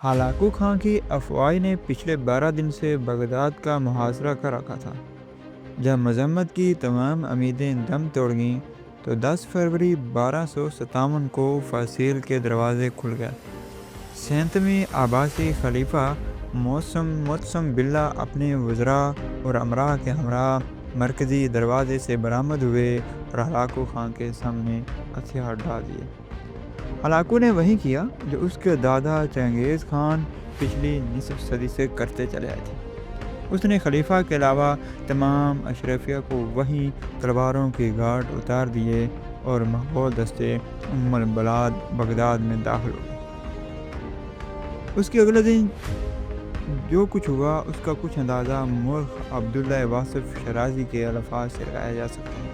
Hulagu Khan کی افواج نے پچھلے 12 دن سے بغداد کا محاصرہ کر رکھا تھا۔ جب مذمت کی تمام امیدیں دم توڑ گئیں تو 10 فروری 1257 کو فصیل کے دروازے کھل گئے۔ 37ویں عباسی خلیفہ معتصم باللہ اپنے وزراء اور امراء کے ہمراہ مرکزی دروازے سے برآمد ہوئے اور ہلاکو خان کے سامنے ہتھیار ڈال دیے۔ ہلاکو نے وہی کیا جو اس کے دادا چنگیز خان پچھلی نصف صدی سے کرتے چلے آئے تھے۔ اس نے خلیفہ کے علاوہ تمام اشرافیہ کو وہیں تلواروں کی گھاٹ اتار دیے اور مغول دستے ام البلاد بغداد میں داخل ہو گئے۔ اس کے اگلے دن جو کچھ ہوا اس کا کچھ اندازہ مورخ عبداللہ واصف شرازی کے الفاظ سے لگایا جا سکتا ہے۔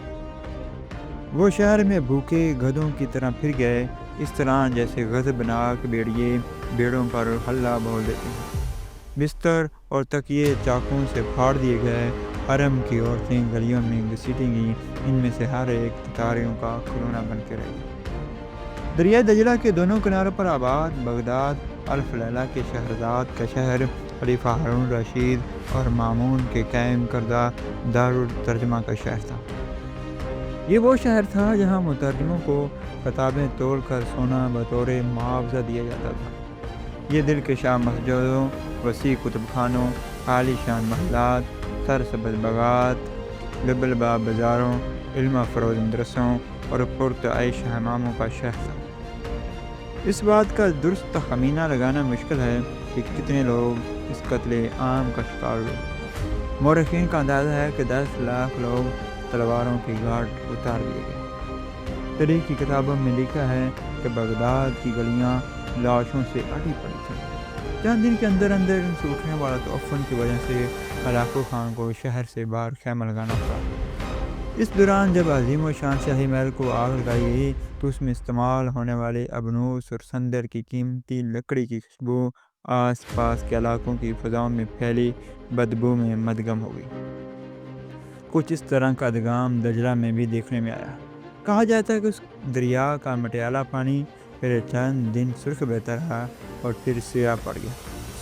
وہ شہر میں بھوکے گدھوں کی طرح پھر گئے، اس طرح جیسے غضبناک بھیڑیے بھیڑوں پر ہلہ بول دیتے ہیں۔ بستر اور تکیے چاقوؤں سے پھاڑ دیے گئے، حرم کی عورتیں گلیوں میں گھسیٹی گئیں، ان میں سے ہر ایک تتاریوں کا کھلونا بن کے رہ گئی۔ دریائے دجلہ کے دونوں کناروں پر آباد بغداد الف لیلہ کے شہرزاد کا شہر، خلیفہ ہارون رشید اور مامون کے قائم کردہ دارالترجمہ کا شہر تھا۔ یہ وہ شہر تھا جہاں مترجموں کو کتابیں توڑ کر سونا بطور معاوضہ دیا جاتا تھا۔ یہ دلکشا مسجدوں، وسیع کتب خانوں، عالی شان محلات، سرسبز باغات، لبلبا بازاروں، علم افروز مدرسوں اور پرتعیش حماموں کا شہر تھا۔ اس بات کا درست تخمینہ لگانا مشکل ہے کہ کتنے لوگ اس قتل عام کا شکار ہوئے۔ مورخین کا اندازہ ہے کہ 10 لاکھ لوگ تلواروں کی گھاٹ اتار دیے گئے۔ تاریخ کی کتابوں میں لکھا ہے کہ بغداد کی گلیاں لاشوں سے اٹی پڑی تھیں۔ چند دن کے اندر ان سے اٹھنے والا تعفن کی وجہ سے ہلاکو خان کو شہر سے باہر خیمہ لگانا پڑا۔ اس دوران جب عظیم و شان شاہی محل کو آگ لگائی گئی تو اس میں استعمال ہونے والے ابنوس اور سندر کی قیمتی لکڑی کی خوشبو آس پاس کے علاقوں کی فضاؤں میں پھیلی بدبو میں مدغم ہو گئی۔ کچھ اس طرح کا ادغام دجلہ میں بھی دیکھنے میں آیا۔ کہا جاتا ہے کہ اس دریا کا مٹیالہ پانی پھر چند دن سرخ بہتا رہا اور پھر سیاہ پڑ گیا۔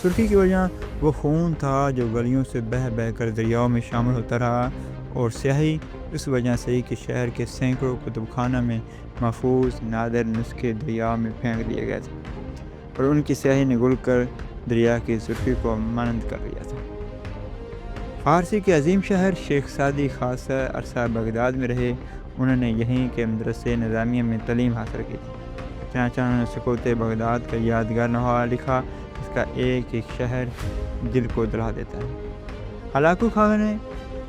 سرخی کی وجہ وہ خون تھا جو گلیوں سے بہہ بہہ کر دریاؤں میں شامل ہوتا رہا، اور سیاہی اس وجہ سے کہ شہر کے سینکڑوں کتب خانہ میں محفوظ نادر نسخے دریاؤں میں پھینک دیے گئے تھے اور ان کی سیاہی نے گل کر دریا کی سرخی کو مانند کر دیا تھا۔ فارسی کے عظیم شہر شیخ سعدی خاصہ عرصہ بغداد میں رہے۔ انہوں نے یہیں کے مدرسے نظامیہ میں تعلیم حاصل کی تھی۔ چنانچہ انہوں نے سقوط بغداد کا یادگار نامہ لکھا، اس کا ایک ایک شہر دل کو دہلا دیتا ہے۔ ہلاکو خان نے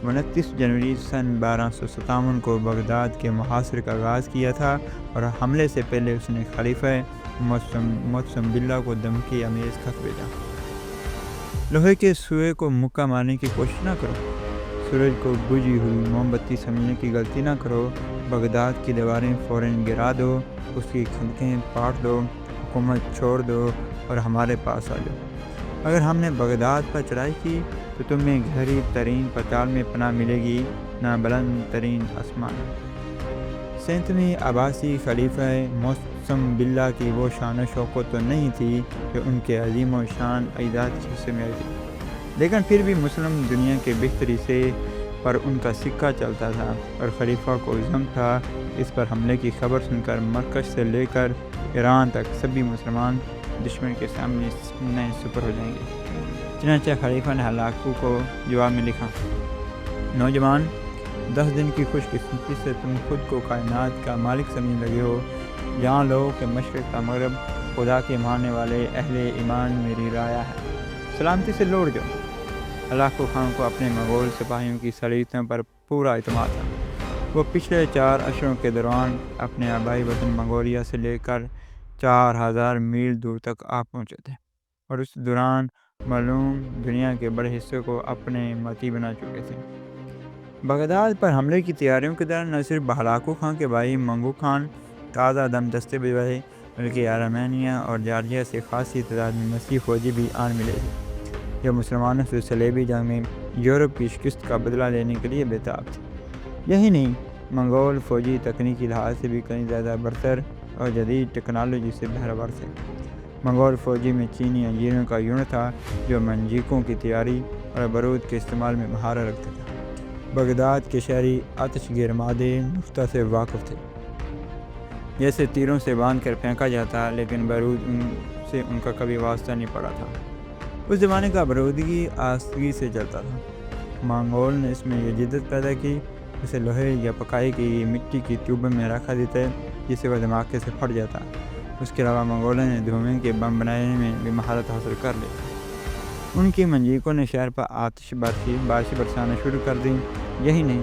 29 جنوری سن 1257 کو بغداد کے محاصرے کا آغاز کیا تھا اور حملے سے پہلے اس نے خلیفہ معتصم باللہ کو دھمکی آمیز خط بھیجا۔ لوہے کے سوئے کو مکہ مارنے کی کوشش نہ کرو، سورج کو بجھی ہوئی موم بتی سمجھنے کی غلطی نہ کرو، بغداد کی دیواریں فوراً گرا دو، اس کی کھڑکیاں پاٹ دو، حکومت چھوڑ دو اور ہمارے پاس آ جاؤ۔ اگر ہم نے بغداد پر چڑھائی کی تو تمہیں گہری ترین پتال میں پناہ ملے گی، نہ بلند ترین آسمان۔ 37ویں عباسی خلیفہ معتصم باللہ کی وہ شان و شوکت تو نہیں تھی جو ان کے عظیم و شان اجداد کے حصے میں آئی تھی، لیکن پھر بھی مسلم دنیا کے بہتری سے پر ان کا سکہ چلتا تھا اور خلیفہ کو عزم تھا اس پر حملے کی خبر سن کر مراکش سے لے کر ایران تک سبھی مسلمان دشمن کے سامنے نئے سپر ہو جائیں گے۔ چنانچہ خلیفہ نے ہلاکو کو جواب میں لکھا، نوجوان، 10 دن کی خوش قسمتی سے تم خود کو کائنات کا مالک سمجھنے لگے ہو۔ جان لو کہ مشرق تا مغرب خدا کے ماننے والے اہل ایمان میری رایا ہے، سلامتی سے لوٹ جاؤ۔ ہلاکو خان کو اپنے مغول سپاہیوں کی صلاحیتوں پر پورا اعتماد تھا۔ وہ پچھلے 4 عشروں کے دوران اپنے آبائی وطن منگولیا سے لے کر 4000 میل دور تک آ پہنچے تھے اور اس دوران معلوم دنیا کے بڑے حصے کو اپنے متی بنا چکے تھے۔ بغداد پر حملے کی تیاریوں کے دوران نہ صرف ہلاکو خان کے بھائی منگو خان تازہ دم دستے بھجوائے، بلکہ آرمینیا اور جارجیا سے خاصی تعداد میں مسیحی فوجی بھی آن ملے تھے جو مسلمانوں سے صلیبی جنگ میں یورپ کی شکست کا بدلہ لینے کے لیے بےتاب تھے۔ یہی نہیں، منگول فوجی تکنیکی لحاظ سے بھی کہیں زیادہ برتر اور جدید ٹیکنالوجی سے بہرور تھے۔ منگول فوجی میں چینی انجینئروں کا یونٹ تھا جو منجیقوں کی تیاری اور بارود کے استعمال میں مہارت رکھتا تھا۔ بغداد کے شہری آتش گرمادے نقطہ سے واقف تھے، جیسے تیروں سے باندھ کر پھینکا جاتا، لیکن بارود سے ان کا کبھی واسطہ نہیں پڑا تھا۔ اس زمانے کا بارودگی آستگی سے چلتا تھا۔ منگول نے اس میں یہ جدت پیدا کی، اسے لوہے یا پکائی کی مٹی کی ٹیوبوں میں رکھا دیتا ہے جسے وہ دھماکے سے پھٹ جاتا۔ اس کے علاوہ منگولوں نے دھوئیں کے بم بنانے میں بھی مہارت حاصل کر لی۔ ان کی منجیقوں نے شہر پر آتش بارشیں برسانا شروع کر دیں۔ یہی نہیں،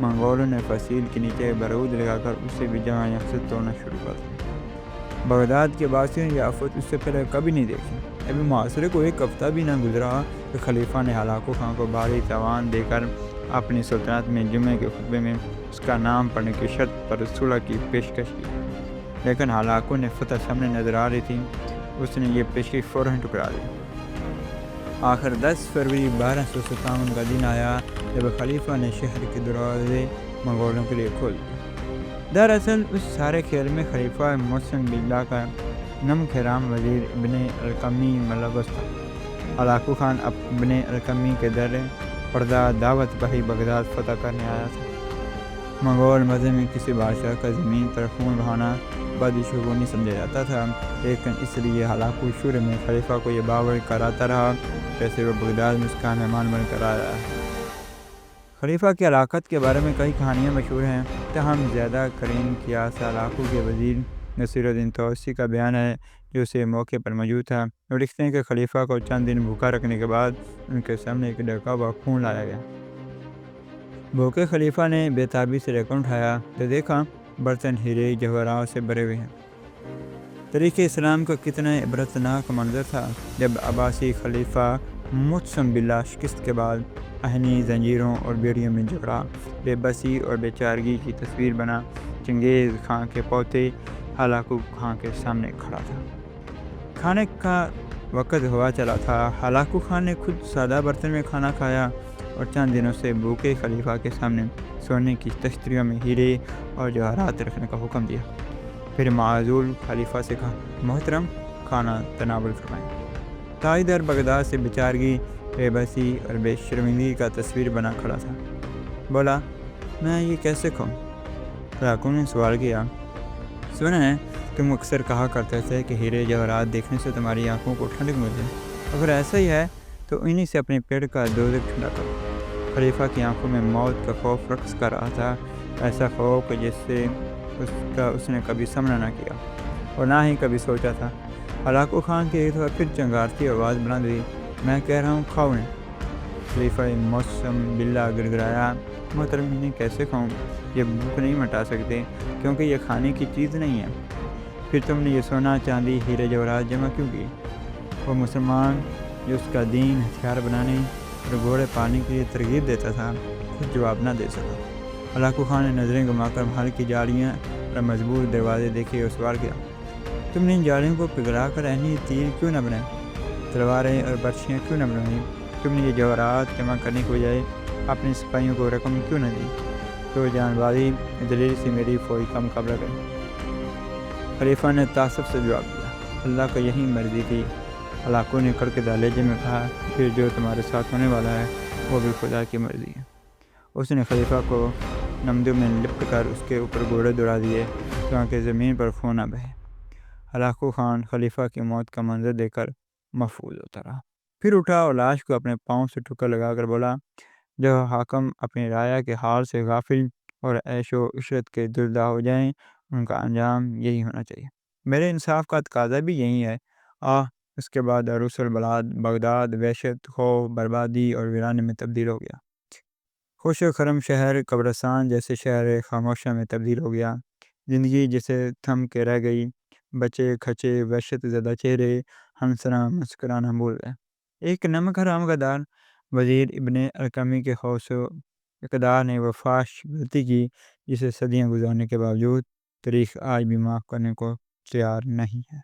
منگولوں نے فصیل کے نیچے بارود لگا کر اسے بھی جمع یکسر توڑنا شروع کر دیا۔ بغداد کے باشندوں نے یہ آفت اس سے پہلے کبھی نہیں دیکھی۔ ابھی معاشرے کو ایک ہفتہ بھی نہ گزرا کہ خلیفہ نے ہلاکو خان کو بھاری تاوان دے کر اپنی سلطنت میں جمعے کے خطبے میں اس کا نام پڑھنے کی شرط پر صلح کی پیشکش کی، لیکن ہلاکو نے فتح سامنے نظر آ رہی تھی، اس نے یہ پیشکش فوراً ٹھکرا دی۔ آخر 10 فروری 1257 کا دن آیا جب خلیفہ نے شہر کے دروازے منگولوں کے لیے کھول دیے۔ دراصل اس سارے کھیل میں خلیفہ مسلم باللہ کا نمک حرام وزیر ابن القمی ملوث تھا۔ ہلاکو خان ابن القمی کے در پردہ دعوت پر ہی بغداد فتح کرنے آیا تھا۔ منگول مذہب میں کسی بادشاہ کا زمین پر خون بہانا بدشگونی سمجھا جاتا تھا، لیکن اس لیے ہلاکو شروع میں خلیفہ کو یہ باور کراتا رہا جیسے وہ بغداد میں اس کا مہمان بن کر آیا ہے۔ خلیفہ کی ہلاکت کے بارے میں کئی کہانیاں مشہور ہیں، تاہم زیادہ قرین قیاس ہلاکو کے وزیر نصیر الدین توسی کا بیان ہے جو اسے موقع پر موجود تھا۔ وہ لکھتے ہیں کہ خلیفہ کو چند دن بھوکا رکھنے کے بعد ان کے سامنے ایک ڈھکا ہوا خون لایا گیا۔ بھوکے خلیفہ نے بے تابی سے ڈھکن اٹھایا تو دیکھا برتن ہیرے جواہرات سے بھرے ہوئے ہیں۔ تاریخ اسلام کا کتنا عبرتناک منظر تھا جب عباسی خلیفہ مسلم باللہ شکست کے بعد آہنی زنجیروں اور بیڑیوں میں جکڑا بے بسی اور بے چارگی کی تصویر بنا چنگیز خان کے پوتے ہلاکو خان کے سامنے کھڑا تھا۔ کھانے کا وقت ہوا چلا تھا۔ ہلاکو خان نے خود سادہ برتن میں کھانا کھایا اور چند دنوں سے بھوکے خلیفہ کے سامنے سونے کی تشتریوں میں ہیرے اور جواہرات رکھنے کا حکم دیا۔ پھر معزول خلیفہ سے کہا، محترم، کھانا تناول فرمائیں۔ تاجدار بغداد سے بیچارگی، بے بسی اور بے شرمندگی کا تصویر بنا کھڑا تھا۔ بولا، میں یہ کیسے کھاؤں؟ ہلاکو نے سوال کیا، سنا ہے تم اکثر کہا کرتے تھے کہ ہیرے جواہرات دیکھنے سے تمہاری آنکھوں کو ٹھنڈک ملتی ہے، اگر ایسا ہی ہے تو انہی سے اپنے پیٹ کا دوزخ ٹھنڈا کرو۔ خلیفہ کی آنکھوں میں موت کا خوف رقص کر رہا تھا، ایسا خوف کہ جس سے اس نے کبھی سامنا نہ کیا اور نہ ہی کبھی سوچا تھا۔ ہلاکو خان کی ایک دفعہ پھر چنگارتی آواز بلند ہوئی، میں کہہ رہا ہوں کھاؤ انہیں۔ خلیفہ مسلم باللہ گڑگڑایا، محترم، انہیں کیسے کھاؤں؟ یہ بھوک نہیں مٹا سکتے کیونکہ یہ کھانے کی چیز نہیں ہے۔ پھر تم نے یہ سونا چاندی ہیرے جواہرات جمع کیوں کی؟ وہ مسلمان جو اس کا دین ہتھیار بنانے اور گھوڑے پالنے کے لیے ترغیب دیتا تھا خود جواب نہ دے سکا۔ ہلاکو خان نے نظریں گھما کر محل کی جالیاں اور مضبوط دروازے دیکھے اور سوال کیا، تم نے ان جالیوں کو پگھلا کر اہنی تیر کیوں نہ بنائے؟ تلواریں اور برچیاں کیوں نہ بنائیں؟ تم نے یہ جواہرات جمع کرنے کے بجائے اپنے سپاہیوں کو رقم کیوں نہ دی؟ تو جان بازی دلیل سے میری فوج کا مقابلہ کریں۔ خلیفہ نے تعصب سے جواب دیا، اللہ کو یہی مرضی تھی۔ ہلاکو نے کڑکدار لہجے میں کہا، پھر جو تمہارے ساتھ ہونے والا ہے وہ بھی خدا کی مرضی ہے۔ اس نے خلیفہ کو نمدوں میں لپٹ کر اس کے اوپر گھوڑے دوڑا دیے تاکہ زمین پر خون نہ بہے۔ ہلاکو خان خلیفہ کی موت کا منظر دیکھ کر محفوظ ہوتا رہا، پھر اٹھا اور لاش کو اپنے پاؤں سے ٹھکر لگا کر بولا، جو حاکم اپنی رعایا کے حال سے غافل اور عیش و عشرت کے دلدار ہو جائیں ان کا انجام یہی ہونا چاہیے۔ میرے انصاف کا تقاضا بھی یہی ہے۔ اس کے بعد عروس البلاد بغداد وحشت، خوف، بربادی اور ویرانے میں تبدیل ہو گیا۔ خوش و خرم شہر قبرستان جیسے شہر خاموشہ میں تبدیل ہو گیا۔ زندگی جسے تھم کے رہ گئی، بچے کھچے وحشت زدہ چہرے ہنسنا مسکرانا بھول گئے۔ ایک نمک حرام غدار وزیر ابن القمی کے حوص و اقتدار نے وہ فاحش غلطی کی جسے صدیاں گزارنے کے باوجود تاریخ آج بھی معاف کرنے کو تیار نہیں ہے۔